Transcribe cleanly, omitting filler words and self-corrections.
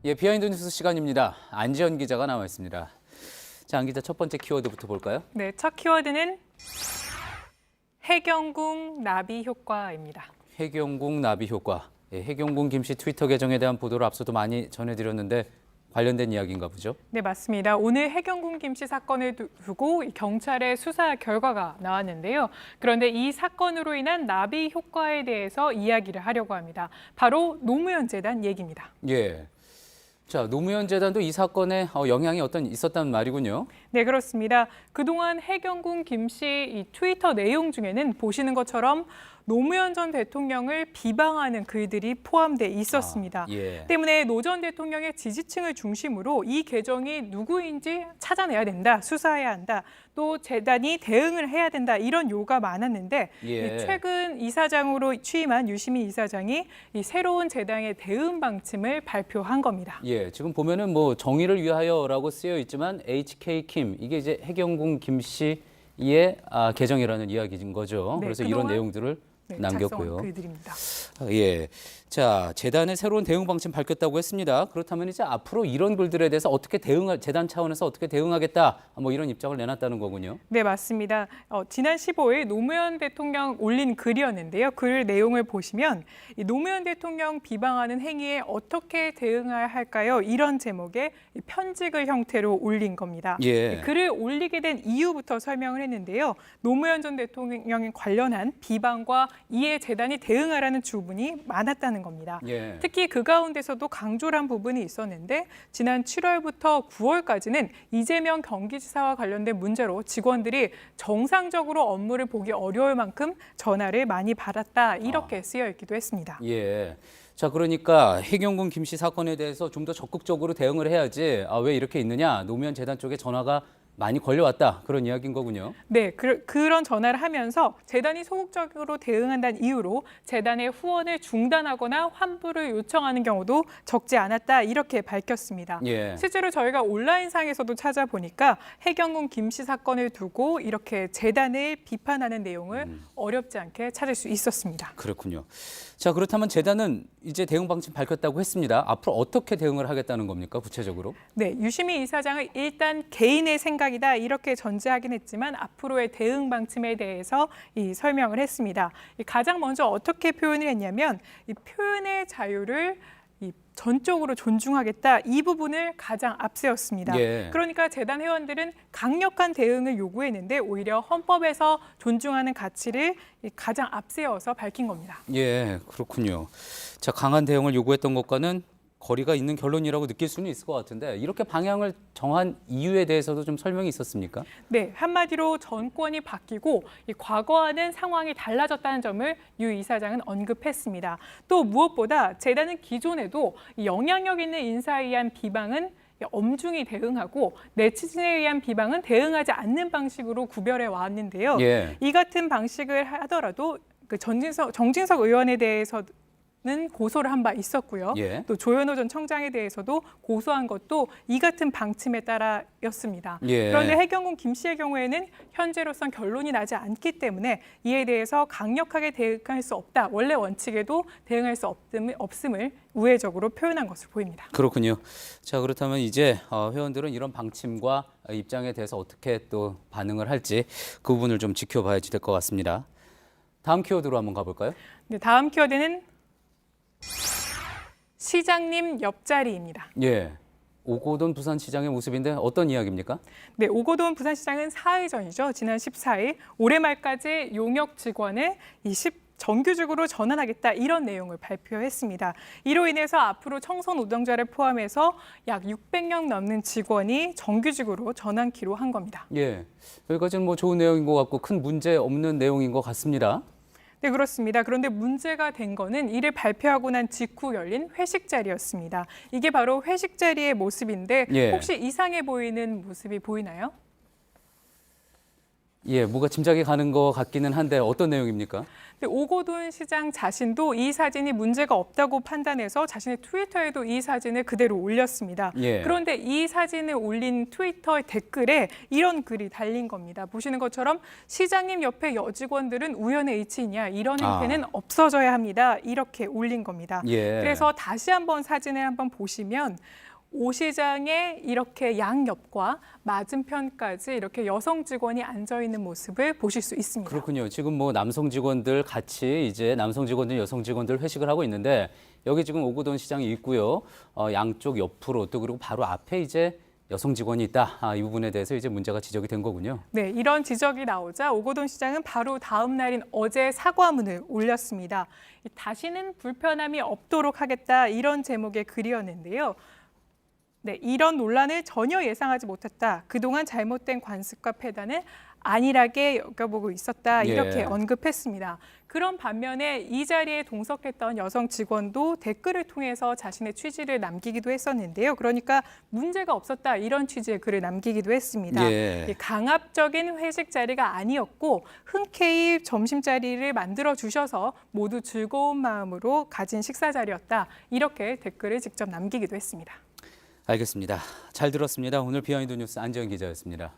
예, 비하인드 뉴스 시간입니다. 안지연 기자가 나와 있습니다. 자, 안 기자 첫 번째 키워드부터 볼까요? 네, 첫 키워드는 해경궁 나비 효과입니다. 해경궁 나비 효과. 예, 해경궁 김 씨 트위터 계정에 대한 보도를 앞서도 많이 전해드렸는데 관련된 이야기인가 보죠? 네, 맞습니다. 오늘 해경궁 김 씨 사건을 두고 경찰의 수사 결과가 나왔는데요. 그런데 이 사건으로 인한 나비 효과에 대해서 이야기를 하려고 합니다. 바로 노무현 재단 얘기입니다. 예. 자, 노무현 재단도 이 사건에 영향이 있었단 말이군요. 네, 그렇습니다. 그동안 해경궁 김 씨 이 트위터 내용 중에는 보시는 것처럼 노무현 전 대통령을 비방하는 글들이 포함돼 있었습니다. 예. 때문에 노 전 대통령의 지지층을 중심으로 이 계정이 누구인지 찾아내야 된다, 수사해야 한다, 또 재단이 대응을 해야 된다 이런 요구가 많았는데 예. 최근 이사장으로 취임한 유시민 이사장이 이 새로운 재단의 대응 방침을 발표한 겁니다. 예, 지금 보면은 뭐 정의를 위하여라고 쓰여 있지만 HK 킴 이게 이제 해경궁 김 씨의 계정이라는 이야기인 거죠. 네, 그래서 그동안 이런 내용들을 남겼고요. 작성한 글들입니다. 예. 자, 재단의 새로운 대응 방침 밝혔다고 했습니다. 그렇다면 이제 앞으로 이런 글들에 대해서 재단 차원에서 어떻게 대응하겠다, 뭐 이런 입장을 내놨다는 거군요. 네, 맞습니다. 지난 15일 노무현 대통령 올린 글이었는데요. 글 내용을 보시면 이 노무현 대통령 비방하는 행위에 어떻게 대응해야 할까요? 이런 제목의 편지글 형태로 올린 겁니다. 예. 글을 올리게 된 이유부터 설명을 했는데요. 노무현 전 대통령에 관련한 비방과 이에 재단이 대응하라는 주문이 많았다는 겁니다. 예. 특히 그 가운데서도 강조를 한 부분이 있었는데 지난 7월부터 9월까지는 이재명 경기지사와 관련된 문제로 직원들이 정상적으로 업무를 보기 어려울 만큼 전화를 많이 받았다 이렇게 쓰여 있기도 했습니다. 예. 자, 그러니까 해경궁 김 씨 사건에 대해서 좀 더 적극적으로 대응을 해야지. 왜 이렇게 있느냐? 노무현 재단 쪽에 전화가 많이 걸려왔다. 그런 이야기인 거군요. 네, 그런 전화를 하면서 재단이 소극적으로 대응한다는 이유로 재단의 후원을 중단하거나 환불을 요청하는 경우도 적지 않았다 이렇게 밝혔습니다. 예. 실제로 저희가 온라인상에서도 찾아보니까 해경궁 김 씨 사건을 두고 이렇게 재단을 비판하는 내용을 어렵지 않게 찾을 수 있었습니다. 그렇군요. 자, 그렇다면 재단은 이제 대응 방침 밝혔다고 했습니다. 앞으로 어떻게 대응을 하겠다는 겁니까? 구체적으로? 네, 유시민 이사장은 일단 개인의 생각이다 이렇게 전제하긴 했지만 앞으로의 대응 방침에 대해서 설명을 했습니다. 가장 먼저 어떻게 표현을 했냐면 이 표현의 자유를 전적으로 존중하겠다 이 부분을 가장 앞세웠습니다. 예. 그러니까 재단 회원들은 강력한 대응을 요구했는데 오히려 헌법에서 존중하는 가치를 가장 앞세워서 밝힌 겁니다. 예, 그렇군요. 자, 강한 대응을 요구했던 것과는 거리가 있는 결론이라고 느낄 수는 있을 것 같은데 이렇게 방향을 정한 이유에 대해서도 좀 설명이 있었습니까? 네, 한마디로 정권이 바뀌고 과거와는 상황이 달라졌다는 점을 유 이사장은 언급했습니다. 또 무엇보다 재단은 기존에도 영향력 있는 인사에 의한 비방은 엄중히 대응하고 내치진에 의한 비방은 대응하지 않는 방식으로 구별해 왔는데요. 예. 이 같은 방식을 하더라도 정진석 의원에 대해서 는 고소를 한 바 있었고요. 예. 또 조현오 전 청장에 대해서도 고소한 것도 이 같은 방침에 따라였습니다. 예. 그런데 해경궁 김 씨의 경우에는 현재로선 결론이 나지 않기 때문에 이에 대해서 강력하게 대응할 수 없다. 원래 원칙에도 대응할 수 없음을 우회적으로 표현한 것으로 보입니다. 그렇군요. 자, 그렇다면 이제 회원들은 이런 방침과 입장에 대해서 어떻게 또 반응을 할지 그 부분을 좀 지켜봐야지 될 것 같습니다. 다음 키워드로 한번 가볼까요? 네, 다음 키워드는 시장님 옆자리입니다. 예. 오고돈 부산시장의 모습인데 어떤 이야기입니까? 네, 오고돈 부산시장은 4일 전이죠. 지난 14일 올해 말까지 용역 직원을 정규직으로 전환하겠다 이런 내용을 발표했습니다. 이로 인해서 앞으로 청소 노동자를 포함해서 약 600명 넘는 직원이 정규직으로 전환키로 한 겁니다. 예. 여기까지는 뭐 좋은 내용인 것 같고 큰 문제 없는 내용인 것 같습니다. 네, 그렇습니다. 그런데 문제가 된 거는 이를 발표하고 난 직후 열린 회식 자리였습니다. 이게 바로 회식 자리의 모습인데 예. 혹시 이상해 보이는 모습이 보이나요? 예, 뭐가 짐작이 가는 것 같기는 한데 어떤 내용입니까? 오고돈 시장 자신도 이 사진이 문제가 없다고 판단해서 자신의 트위터에도 이 사진을 그대로 올렸습니다. 예. 그런데 이 사진을 올린 트위터의 댓글에 이런 글이 달린 겁니다. 보시는 것처럼 시장님 옆에 여직원들은 우연의 일치냐, 이런 행태는 없어져야 합니다. 이렇게 올린 겁니다. 예. 그래서 다시 한번 사진을 한번 보시면 오 시장의 이렇게 양옆과 맞은편까지 이렇게 여성 직원이 앉아 있는 모습을 보실 수 있습니다. 그렇군요. 지금 뭐 남성 직원들 같이 이제 남성 직원들, 여성 직원들 회식을 하고 있는데 여기 지금 오고돈 시장이 있고요. 양쪽 옆으로 또 그리고 바로 앞에 이제 여성 직원이 있다. 이 부분에 대해서 이제 문제가 지적이 된 거군요. 네, 이런 지적이 나오자 오고돈 시장은 바로 다음 날인 어제 사과문을 올렸습니다. 다시는 불편함이 없도록 하겠다, 이런 제목의 글이었는데요. 네, 이런 논란을 전혀 예상하지 못했다. 그동안 잘못된 관습과 패단을 안일하게 여겨보고 있었다. 이렇게 예. 언급했습니다. 그런 반면에 이 자리에 동석했던 여성 직원도 댓글을 통해서 자신의 취지를 남기기도 했었는데요. 그러니까 문제가 없었다, 이런 취지의 글을 남기기도 했습니다. 예. 강압적인 회식 자리가 아니었고 흔쾌히 점심자리를 만들어 주셔서 모두 즐거운 마음으로 가진 식사 자리였다. 이렇게 댓글을 직접 남기기도 했습니다. 알겠습니다. 잘 들었습니다. 오늘 비하인드 뉴스 안지현 기자였습니다.